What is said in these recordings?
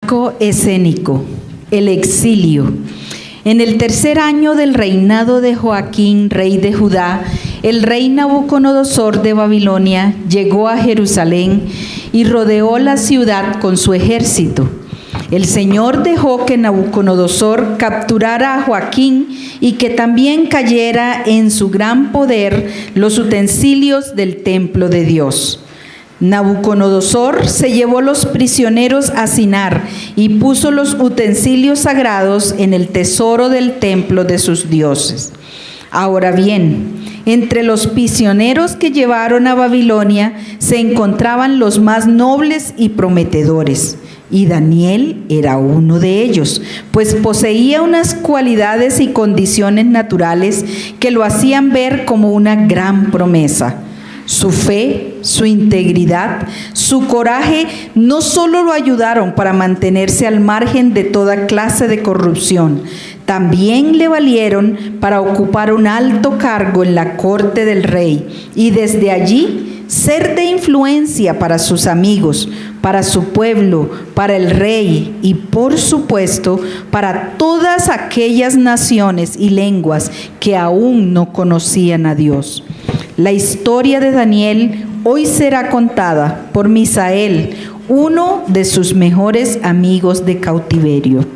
Marco escénico: el exilio. En el tercer año del reinado de Joaquín, rey de Judá, el rey Nabucodonosor de Babilonia llegó a Jerusalén y rodeó la ciudad con su ejército. El Señor dejó que Nabucodonosor capturara a Joaquín y que también cayera en su gran poder los utensilios del templo de Dios. Nabucodonosor se llevó los prisioneros a Sinar y puso los utensilios sagrados en el tesoro del templo de sus dioses. Ahora bien, entre los prisioneros que llevaron a Babilonia se encontraban los más nobles y prometedores, y Daniel era uno de ellos, pues poseía unas cualidades y condiciones naturales que lo hacían ver como una gran promesa. Su fe, su integridad, su coraje no solo lo ayudaron para mantenerse al margen de toda clase de corrupción, también le valieron para ocupar un alto cargo en la corte del rey y desde allí ser de influencia para sus amigos, para su pueblo, para el rey y, por supuesto, para todas aquellas naciones y lenguas que aún no conocían a Dios. La historia de Daniel hoy será contada por Misael, uno de sus mejores amigos de cautiverio.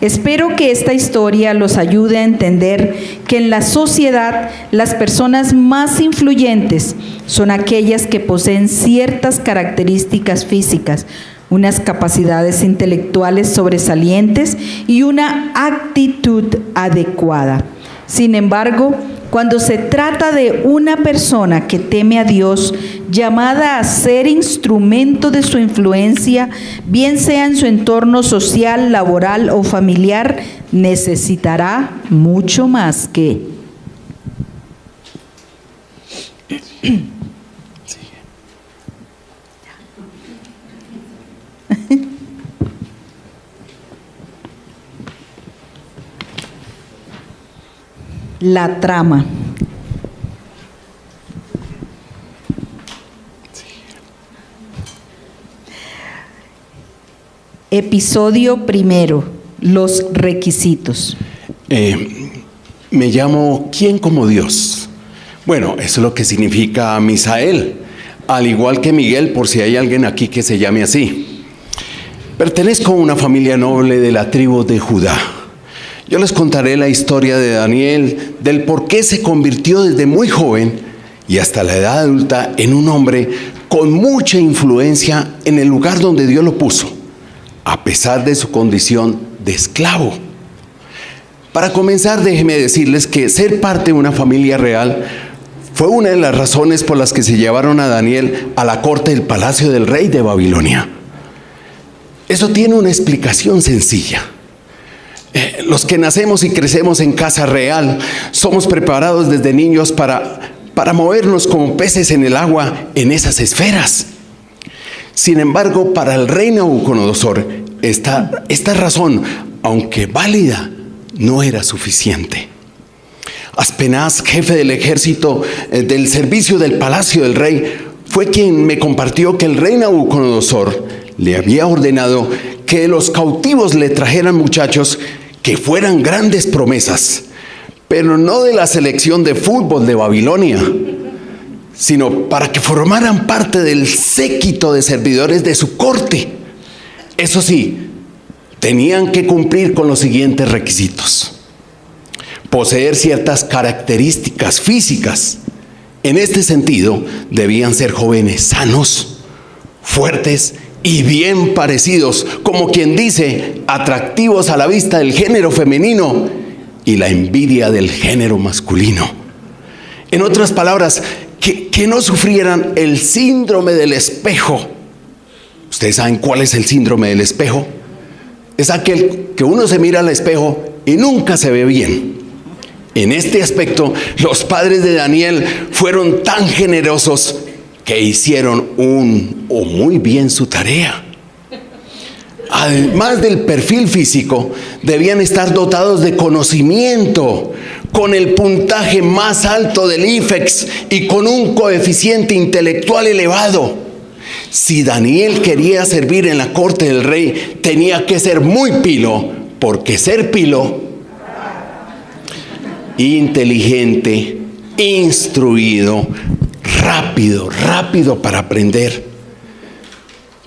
Espero que esta historia los ayude a entender que en la sociedad las personas más influyentes son aquellas que poseen ciertas características físicas, unas capacidades intelectuales sobresalientes y una actitud adecuada. Sin embargo, cuando se trata de una persona que teme a Dios, llamada a ser instrumento de su influencia, bien sea en su entorno social, laboral o familiar, necesitará mucho más que la trama. Episodio primero: los requisitos. Me llamo ¿Quién como Dios? Bueno, eso es lo que significa Misael, al igual que Miguel, por si hay alguien aquí que se llame así. Pertenezco a una familia noble de la tribu de Judá. Yo les contaré la historia de Daniel, del por qué se convirtió desde muy joven y hasta la edad adulta en un hombre con mucha influencia en el lugar donde Dios lo puso, a pesar de su condición de esclavo. Para comenzar, déjenme decirles que ser parte de una familia real fue una de las razones por las que se llevaron a Daniel a la corte del palacio del rey de Babilonia. Eso tiene una explicación sencilla. Los que nacemos y crecemos en casa real somos preparados desde niños para movernos como peces en el agua en esas esferas. Sin embargo, para el rey Nabucodonosor, esta razón, aunque válida, no era suficiente. Aspenaz, jefe del ejército del servicio del palacio del rey, fue quien me compartió que el rey Nabucodonosor le había ordenado que los cautivos le trajeran muchachos que fueran grandes promesas, pero no de la selección de fútbol de Babilonia, sino para que formaran parte del séquito de servidores de su corte. Eso sí, tenían que cumplir con los siguientes requisitos: poseer ciertas características físicas. En este sentido, debían ser jóvenes sanos, fuertes y bien parecidos, como quien dice, atractivos a la vista del género femenino y la envidia del género masculino. En otras palabras, que no sufrieran el síndrome del espejo. ¿Ustedes saben cuál es el síndrome del espejo? Es aquel que uno se mira al espejo y nunca se ve bien. En este aspecto, los padres de Daniel fueron tan generosos que hicieron muy bien su tarea. Además del perfil físico, debían estar dotados de conocimiento, con el puntaje más alto del IFEX y con un coeficiente intelectual elevado. Si Daniel quería servir en la corte del rey, tenía que ser muy pilo, porque ser pilo, inteligente, instruido, rápido para aprender.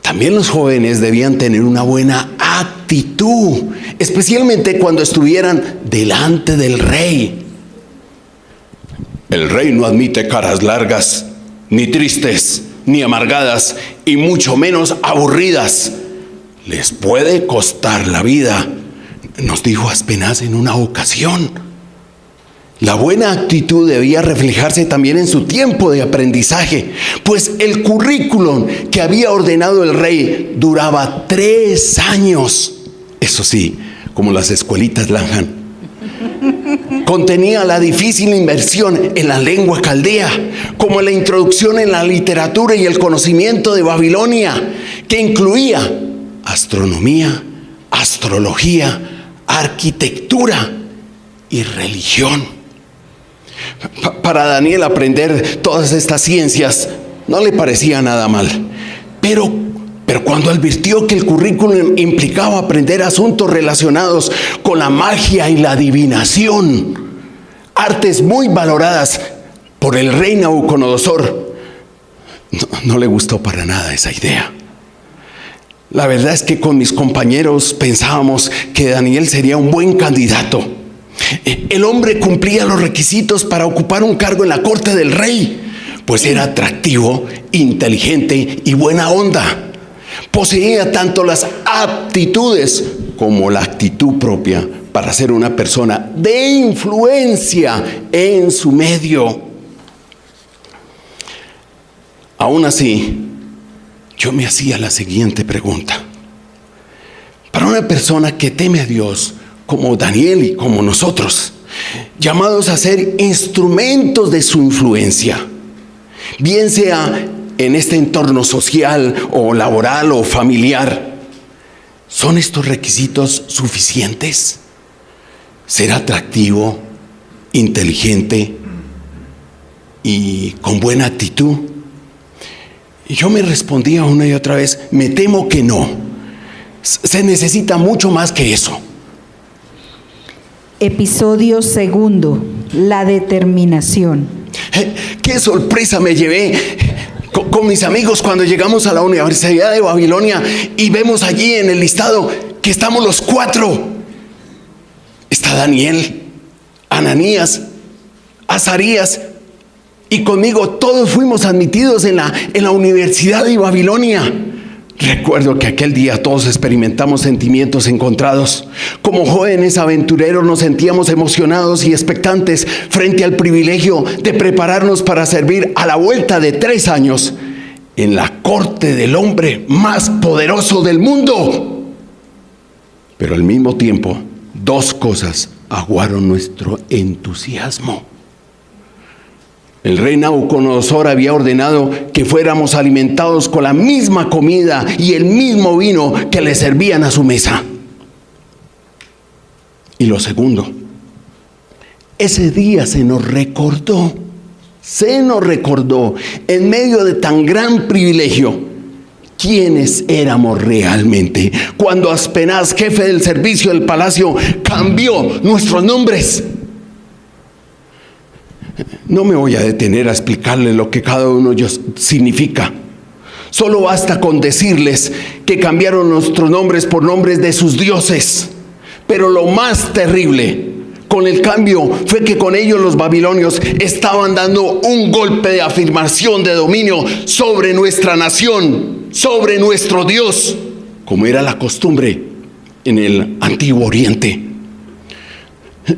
También los jóvenes debían tener una buena actitud, especialmente cuando estuvieran delante del rey. El rey no admite caras largas, ni tristes, ni amargadas, y mucho menos aburridas. Les puede costar la vida, nos dijo Aspenaz en una ocasión. La buena actitud debía reflejarse también en su tiempo de aprendizaje, pues el currículum que había ordenado el rey duraba 3 años. Eso sí, como las escuelitas Langham. Contenía la difícil inmersión en la lengua caldea, como la introducción en la literatura y el conocimiento de Babilonia, que incluía astronomía, astrología, arquitectura y religión. Para Daniel aprender todas estas ciencias no le parecía nada mal, pero cuando advirtió que el currículum implicaba aprender asuntos relacionados con la magia y la adivinación, artes muy valoradas por el rey Nabucodonosor, no le gustó para nada esa idea. La verdad es que con mis compañeros pensábamos que Daniel sería un buen candidato. El hombre cumplía los requisitos para ocupar un cargo en la corte del rey, pues era atractivo, inteligente y buena onda. Poseía tanto las aptitudes como la actitud propia para ser una persona de influencia en su medio. Aún así, yo me hacía la siguiente pregunta. Para una persona que teme a Dios, como Daniel y como nosotros, llamados a ser instrumentos de su influencia, bien sea en este entorno social o laboral o familiar, ¿son estos requisitos suficientes? ¿Ser atractivo, inteligente y con buena actitud? Y yo me respondía una y otra vez, me temo que no. Se necesita mucho más que eso. Episodio 2, la determinación. ¡Qué sorpresa me llevé con mis amigos cuando llegamos a la Universidad de Babilonia y vemos allí en el listado que estamos los 4! Está Daniel, Ananías, Azarías, y conmigo todos fuimos admitidos en la Universidad de Babilonia. Recuerdo que aquel día todos experimentamos sentimientos encontrados. Como jóvenes aventureros nos sentíamos emocionados y expectantes frente al privilegio de prepararnos para servir a la vuelta de 3 años en la corte del hombre más poderoso del mundo. Pero al mismo tiempo, 2 cosas aguaron nuestro entusiasmo. El rey Nabucodonosor había ordenado que fuéramos alimentados con la misma comida y el mismo vino que le servían a su mesa. Y lo segundo, ese día se nos recordó en medio de tan gran privilegio quiénes éramos realmente. Cuando Aspenaz, jefe del servicio del palacio, cambió nuestros nombres. No me voy a detener a explicarles lo que cada uno de ellos significa. Solo basta con decirles que cambiaron nuestros nombres por nombres de sus dioses. Pero lo más terrible con el cambio fue que con ellos los babilonios estaban dando un golpe de afirmación de dominio sobre nuestra nación, sobre nuestro Dios, como era la costumbre en el Antiguo Oriente.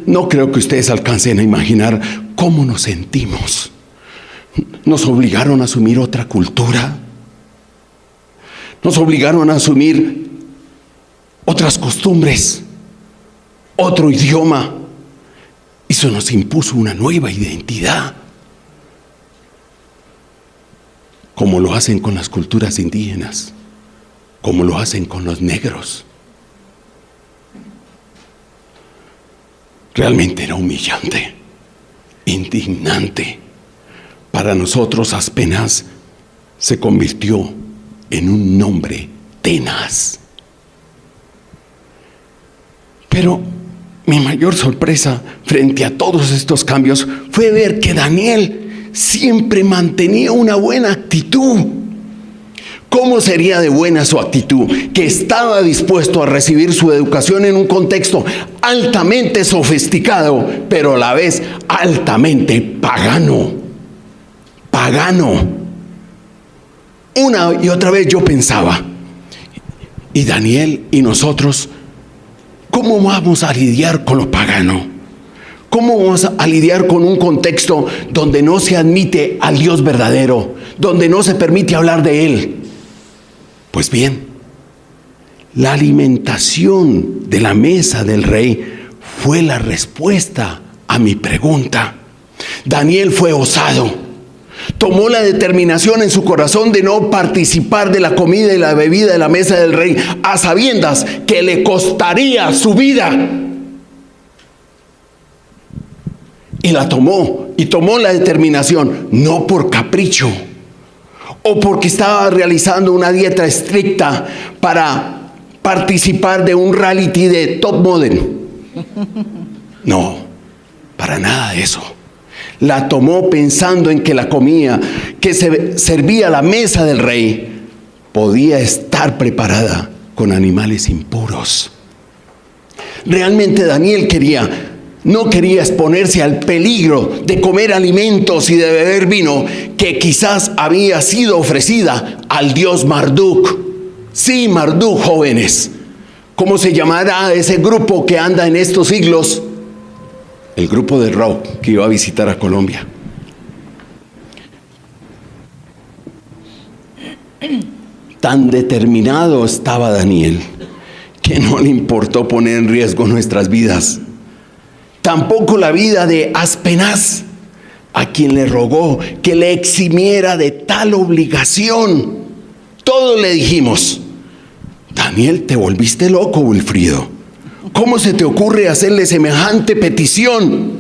No creo que ustedes alcancen a imaginar cómo nos sentimos. Nos obligaron a asumir otra cultura. Nos obligaron a asumir otras costumbres, otro idioma. Eso nos impuso una nueva identidad, como lo hacen con las culturas indígenas, como lo hacen con los negros. Realmente era humillante, indignante. Para nosotros Aspenaz se convirtió en un nombre tenaz. Pero mi mayor sorpresa frente a todos estos cambios fue ver que Daniel siempre mantenía una buena actitud. ¿Cómo sería de buena su actitud? Que estaba dispuesto a recibir su educación en un contexto altamente sofisticado, pero a la vez altamente pagano. Pagano. Una y otra vez yo pensaba, ¿y Daniel y nosotros cómo vamos a lidiar con lo pagano? ¿Cómo vamos a lidiar con un contexto donde no se admite al Dios verdadero, donde no se permite hablar de Él? Pues bien, la alimentación de la mesa del rey fue la respuesta a mi pregunta. Daniel fue osado. Tomó la determinación en su corazón de no participar de la comida y la bebida de la mesa del rey, a sabiendas que le costaría su vida. Y la tomó, y tomó la determinación, no por capricho, o porque estaba realizando una dieta estricta para participar de un reality de Top Model. No, para nada de eso. La tomó pensando en que la comida que se servía a la mesa del rey podía estar preparada con animales impuros. Realmente Daniel no quería exponerse al peligro de comer alimentos y de beber vino que quizás había sido ofrecida al dios Marduk. Sí, Marduk, jóvenes. ¿Cómo se llamará ese grupo que anda en estos siglos? El grupo de rock que iba a visitar a Colombia. Tan determinado estaba Daniel que no le importó poner en riesgo nuestras vidas. Tampoco la vida de Aspenaz, a quien le rogó que le eximiera de tal obligación. Todos le dijimos: Daniel, te volviste loco, Wilfrido. ¿Cómo se te ocurre hacerle semejante petición?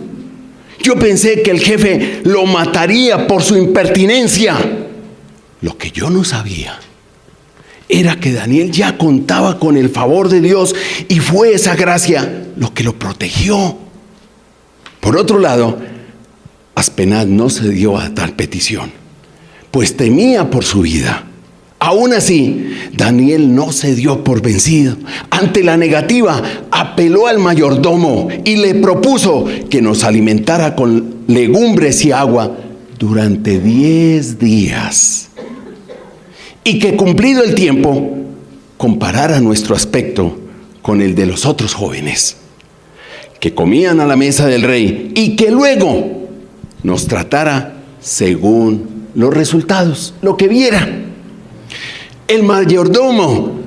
Yo pensé que el jefe lo mataría por su impertinencia. Lo que yo no sabía era que Daniel ya contaba con el favor de Dios y fue esa gracia lo que lo protegió. Por otro lado, Aspenaz no cedió a tal petición, pues temía por su vida. Aún así, Daniel no se dio por vencido. Ante la negativa, apeló al mayordomo y le propuso que nos alimentara con legumbres y agua durante 10 días. Y que cumplido el tiempo, comparara nuestro aspecto con el de los otros jóvenes que comían a la mesa del rey, y que luego nos tratara según los resultados, lo que viera. El mayordomo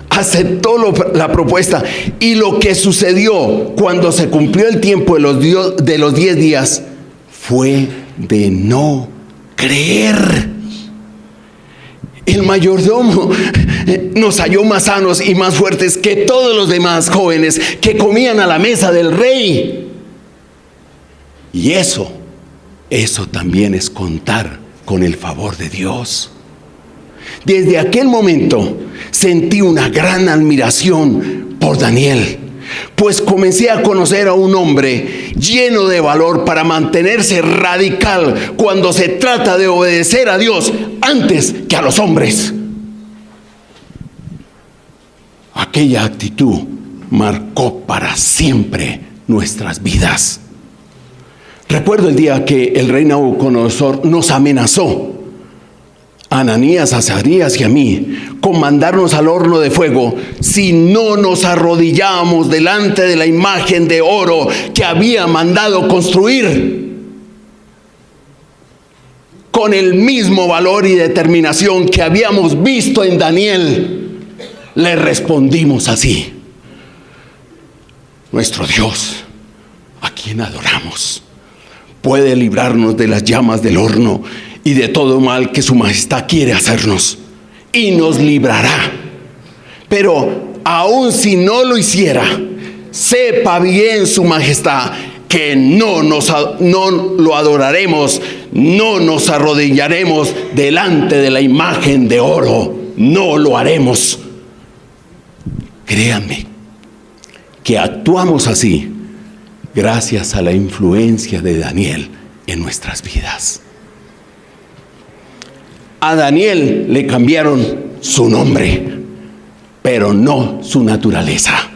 aceptó la propuesta, y lo que sucedió cuando se cumplió el tiempo de los 10 días fue de no creer. El mayordomo nos halló más sanos y más fuertes que todos los demás jóvenes que comían a la mesa del rey. Y eso también es contar con el favor de Dios. Desde aquel momento sentí una gran admiración por Daniel, pues comencé a conocer a un hombre lleno de valor para mantenerse radical cuando se trata de obedecer a Dios antes que a los hombres. Aquella actitud marcó para siempre nuestras vidas. Recuerdo el día que el rey Nabucodonosor nos amenazó, a Ananías, a Azarías y a mí, con mandarnos al horno de fuego si no nos arrodillábamos delante de la imagen de oro que había mandado construir. Con el mismo valor y determinación que habíamos visto en Daniel, le respondimos así: nuestro Dios, a quien adoramos, puede librarnos de las llamas del horno y de todo mal que su majestad quiere hacernos, y nos librará. Pero aun si no lo hiciera, sepa bien su majestad que no lo adoraremos, no nos arrodillaremos delante de la imagen de oro no lo haremos. Créanme que actuamos así gracias a la influencia de Daniel en nuestras vidas. A Daniel le cambiaron su nombre, pero no su naturaleza.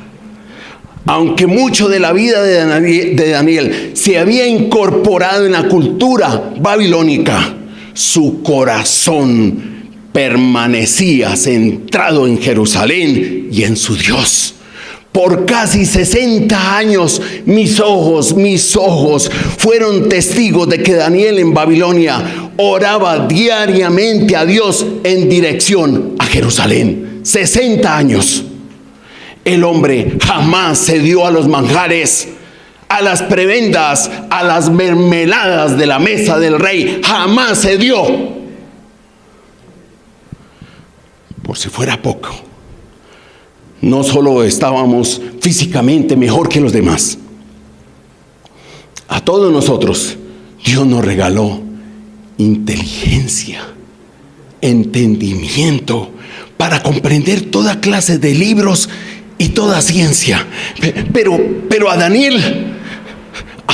Aunque mucho de la vida de Daniel se había incorporado en la cultura babilónica, su corazón permanecía centrado en Jerusalén y en su Dios. Por casi 60 años mis ojos fueron testigos de que Daniel en Babilonia oraba diariamente a Dios en dirección a Jerusalén. 60 años. El hombre jamás se dio a los manjares, a las prebendas, a las mermeladas de la mesa del rey. Jamás se dio. Por si fuera poco, no solo estábamos físicamente mejor que los demás, a todos nosotros Dios nos regaló inteligencia, entendimiento para comprender toda clase de libros y toda ciencia. Pero a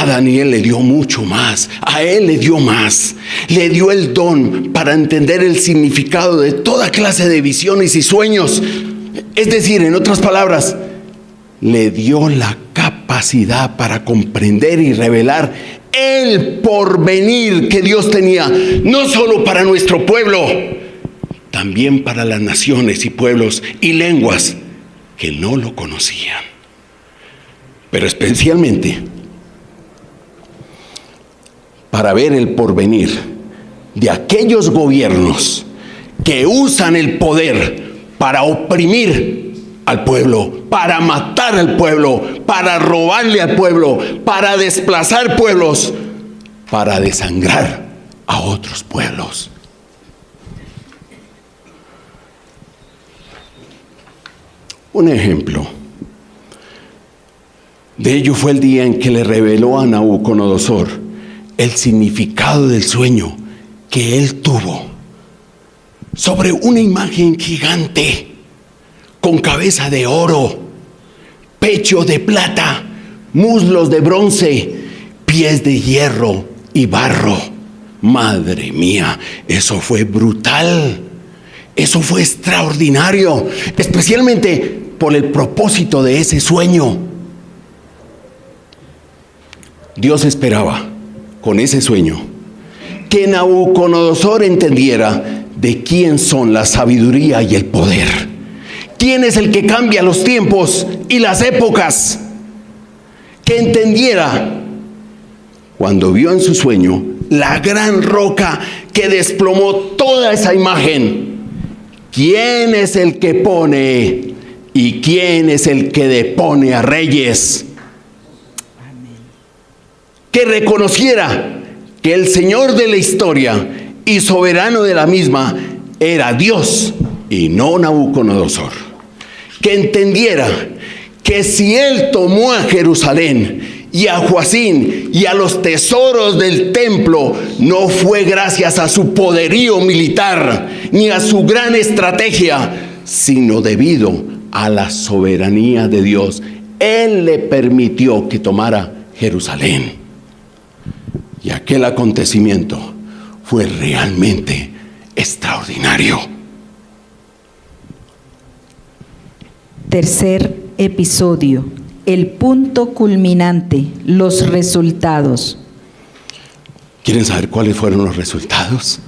Daniel le dio mucho más. A él le dio más. Le dio el don para entender el significado de toda clase de visiones y sueños. Es decir, en otras palabras, le dio la capacidad para comprender y revelar el porvenir que Dios tenía, no solo para nuestro pueblo, también para las naciones y pueblos y lenguas que no lo conocían. Pero especialmente para ver el porvenir de aquellos gobiernos que usan el poder para oprimir al pueblo, para matar al pueblo, para robarle al pueblo, para desplazar pueblos, para desangrar a otros pueblos. Un ejemplo de ello fue el día en que le reveló a Nabucodonosor el significado del sueño que él tuvo sobre una imagen gigante con cabeza de oro, pecho de plata, muslos de bronce, pies de hierro y barro. Madre mía, eso fue brutal, eso fue extraordinario, especialmente por el propósito de ese sueño. Dios esperaba con ese sueño que Nabucodonosor entendiera de quién son la sabiduría y el poder. ¿Quién es el que cambia los tiempos y las épocas? Que entendiera, cuando vio en su sueño la gran roca que desplomó toda esa imagen, quién es el que pone y quién es el que depone a reyes. Que reconociera que el Señor de la historia y soberano de la misma era Dios y no Nabucodonosor. Que entendiera que si él tomó a Jerusalén y a Joacín y a los tesoros del templo, no fue gracias a su poderío militar ni a su gran estrategia, sino debido a la soberanía de Dios. Él le permitió que tomara Jerusalén. Y aquel acontecimiento fue realmente extraordinario. Tercer episodio, el punto culminante, los resultados. ¿Quieren saber cuáles fueron los resultados?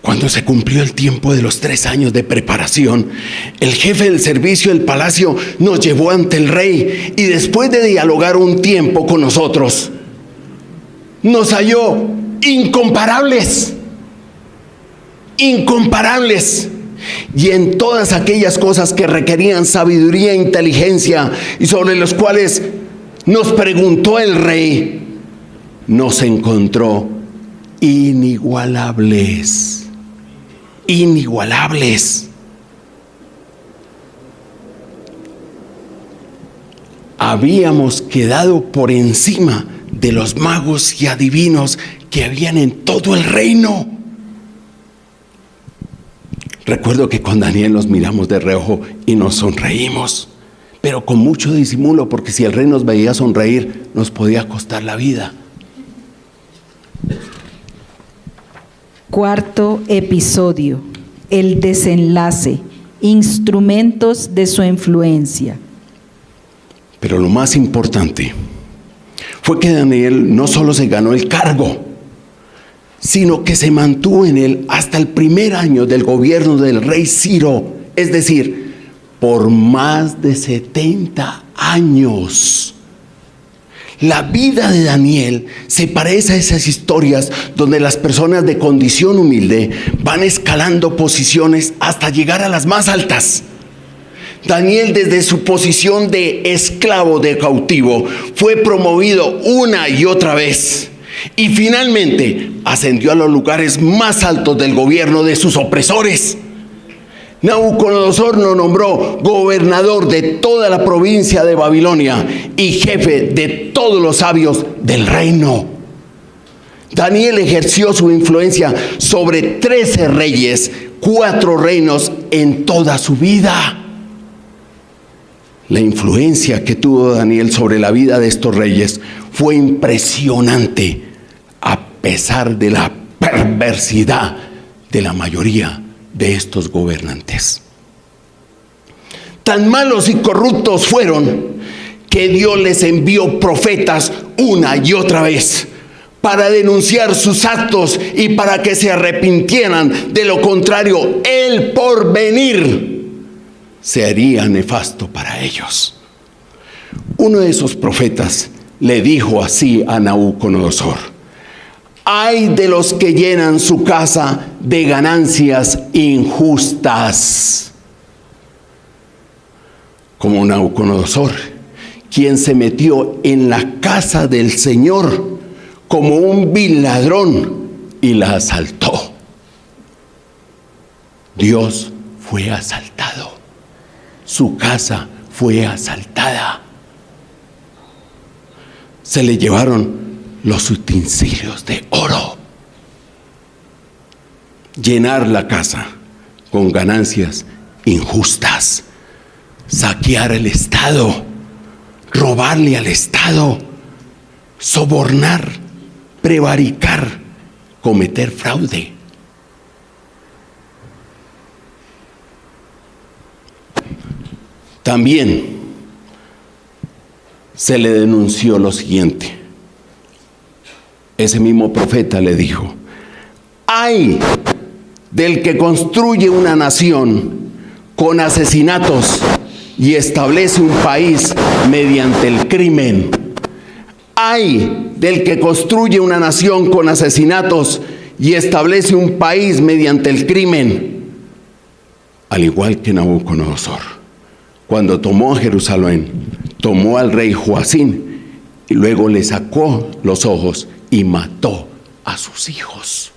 Cuando se cumplió el tiempo de los 3 años de preparación, el jefe del servicio del palacio nos llevó ante el rey y después de dialogar un tiempo con nosotros, nos halló incomparables. Y en todas aquellas cosas que requerían sabiduría e inteligencia y sobre los cuales nos preguntó el rey, nos encontró inigualables. Habíamos quedado por encima de los magos y adivinos que habían en todo el reino. Recuerdo que con Daniel nos miramos de reojo y nos sonreímos, pero con mucho disimulo, porque si el rey nos veía sonreír, nos podía costar la vida. Cuarto episodio, el desenlace, instrumentos de su influencia. Pero lo más importante fue que Daniel no solo se ganó el cargo, sino que se mantuvo en él hasta el primer año del gobierno del rey Ciro, es decir, por más de 70 años. La vida de Daniel se parece a esas historias donde las personas de condición humilde van escalando posiciones hasta llegar a las más altas. Daniel, desde su posición de esclavo, de cautivo, fue promovido una y otra vez. Y finalmente ascendió a los lugares más altos del gobierno de sus opresores. Nabucodonosor lo nombró gobernador de toda la provincia de Babilonia y jefe de todos los sabios del reino. Daniel ejerció su influencia sobre 13 reyes, 4 reinos en toda su vida. La influencia que tuvo Daniel sobre la vida de estos reyes fue impresionante, a pesar de la perversidad de la mayoría de estos gobernantes. Tan malos y corruptos fueron que Dios les envió profetas una y otra vez para denunciar sus actos y para que se arrepintieran. De lo contrario, el porvenir sería nefasto para ellos. Uno de esos profetas le dijo así a Nabucodonosor: ay de los que llenan su casa de ganancias injustas. Como Nabucodonosor, quien se metió en la casa del Señor como un vil ladrón y la asaltó. Dios fue asaltado. Su casa fue asaltada. Se le llevaron los utensilios de oro. Llenar la casa con ganancias injustas, saquear el Estado, robarle al Estado, sobornar, prevaricar, cometer fraude. También se le denunció lo siguiente. Ese mismo profeta le dijo: ay del que construye una nación con asesinatos y establece un país mediante el crimen. Ay del que construye una nación con asesinatos y establece un país mediante el crimen. Al igual que Nabucodonosor, cuando tomó a Jerusalén, tomó al rey Joacín y luego le sacó los ojos y mató a sus hijos.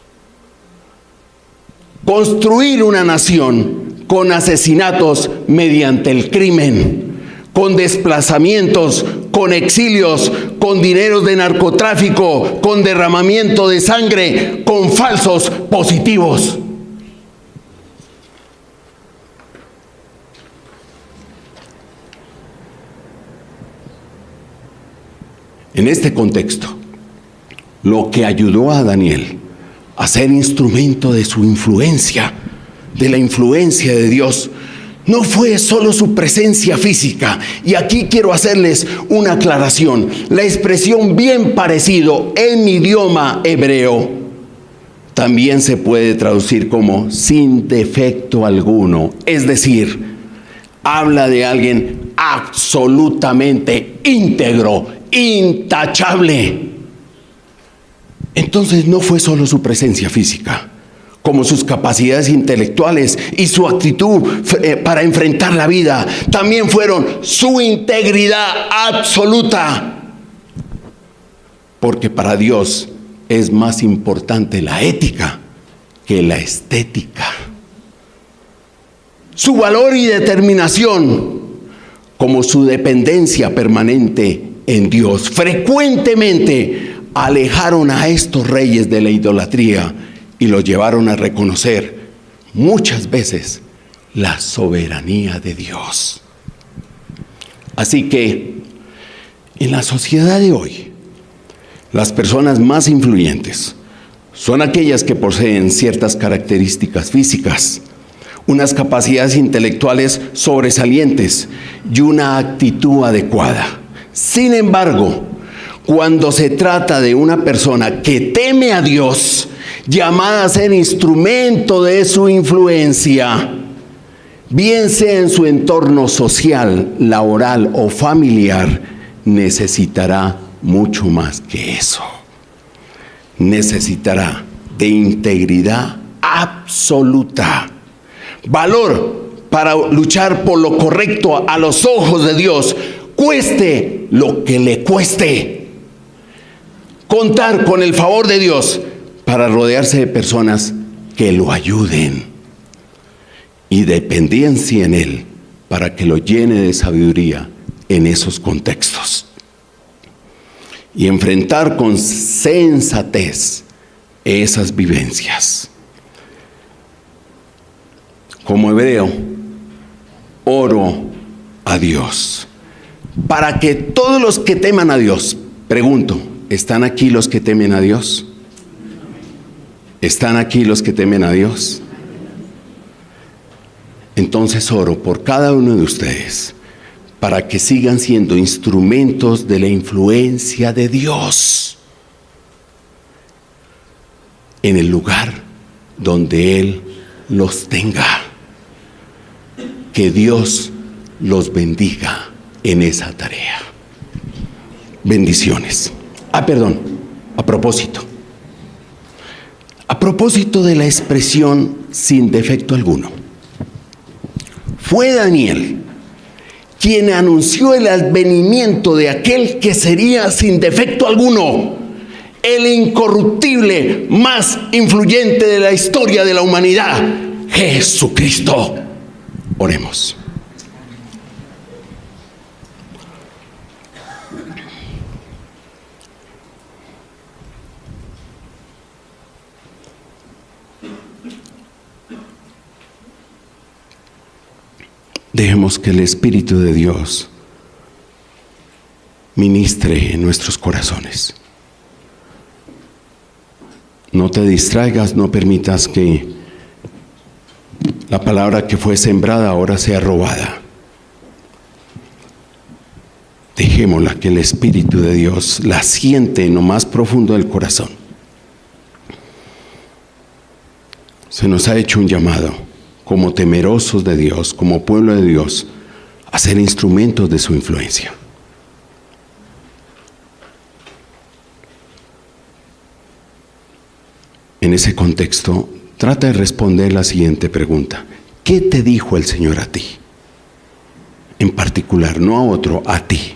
Construir una nación con asesinatos mediante el crimen, con desplazamientos, con exilios, con dineros de narcotráfico, con derramamiento de sangre, con falsos positivos. En este contexto, lo que ayudó a Daniel a ser instrumento de su influencia, de la influencia de Dios, no fue solo su presencia física. Y aquí quiero hacerles una aclaración. La expresión bien parecido en idioma hebreo también se puede traducir como sin defecto alguno. Es decir, habla de alguien absolutamente íntegro, intachable. Entonces no fue solo su presencia física, como sus capacidades intelectuales y su actitud para enfrentar la vida. También fueron su integridad absoluta, porque para Dios es más importante la ética que la estética. Su valor y determinación, como su dependencia permanente en Dios, frecuentemente alejaron a estos reyes de la idolatría y los llevaron a reconocer muchas veces la soberanía de Dios. Así que en la sociedad de hoy, las personas más influyentes son aquellas que poseen ciertas características físicas, unas capacidades intelectuales sobresalientes y una actitud adecuada. Sin embargo, cuando se trata de una persona que teme a Dios, llamada a ser instrumento de su influencia, bien sea en su entorno social, laboral o familiar, necesitará mucho más que eso. Necesitará de integridad absoluta, valor para luchar por lo correcto a los ojos de Dios, cueste lo que le cueste. Contar con el favor de Dios para rodearse de personas que lo ayuden y dependencia en Él para que lo llene de sabiduría en esos contextos. Y enfrentar con sensatez esas vivencias. Como hebreo, oro a Dios para que todos los que teman a Dios, pregunto, ¿están aquí los que temen a Dios? ¿Están aquí los que temen a Dios? Entonces oro por cada uno de ustedes para que sigan siendo instrumentos de la influencia de Dios en el lugar donde Él los tenga. Que Dios los bendiga en esa tarea. Bendiciones. A propósito de la expresión sin defecto alguno, fue Daniel quien anunció el advenimiento de aquel que sería sin defecto alguno, el incorruptible más influyente de la historia de la humanidad, Jesucristo. Oremos. Dejemos que el Espíritu de Dios ministre en nuestros corazones. No te distraigas, no permitas que la palabra que fue sembrada ahora sea robada. Dejémosla que el Espíritu de Dios la siente en lo más profundo del corazón. Se nos ha hecho un llamado, como temerosos de Dios, como pueblo de Dios, a ser instrumentos de su influencia. En ese contexto, trata de responder la siguiente pregunta: ¿qué te dijo el Señor a ti? En particular, no a otro, a ti.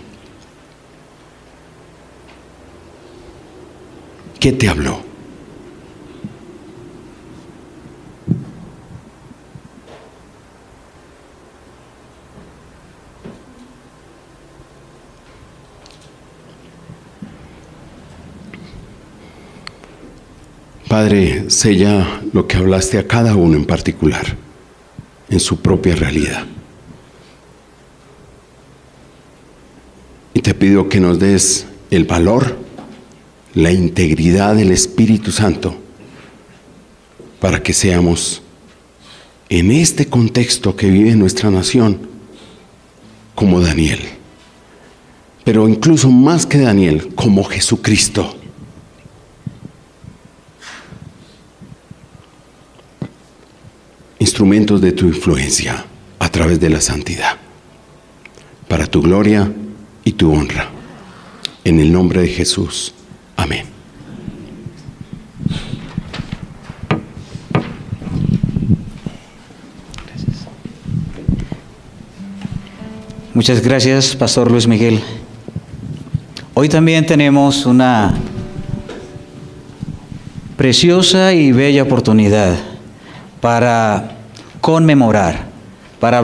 ¿Qué te habló? Padre, sella lo que hablaste a cada uno en particular, en su propia realidad. Y te pido que nos des el valor, la integridad del Espíritu Santo, para que seamos, en este contexto que vive nuestra nación, como Daniel. Pero incluso más que Daniel, como Jesucristo. Instrumentos de tu influencia a través de la santidad, para tu gloria y tu honra. En el nombre de Jesús. Amén. Muchas gracias, Pastor Luis Miguel. Hoy también tenemos una preciosa y bella oportunidad para conmemorar, para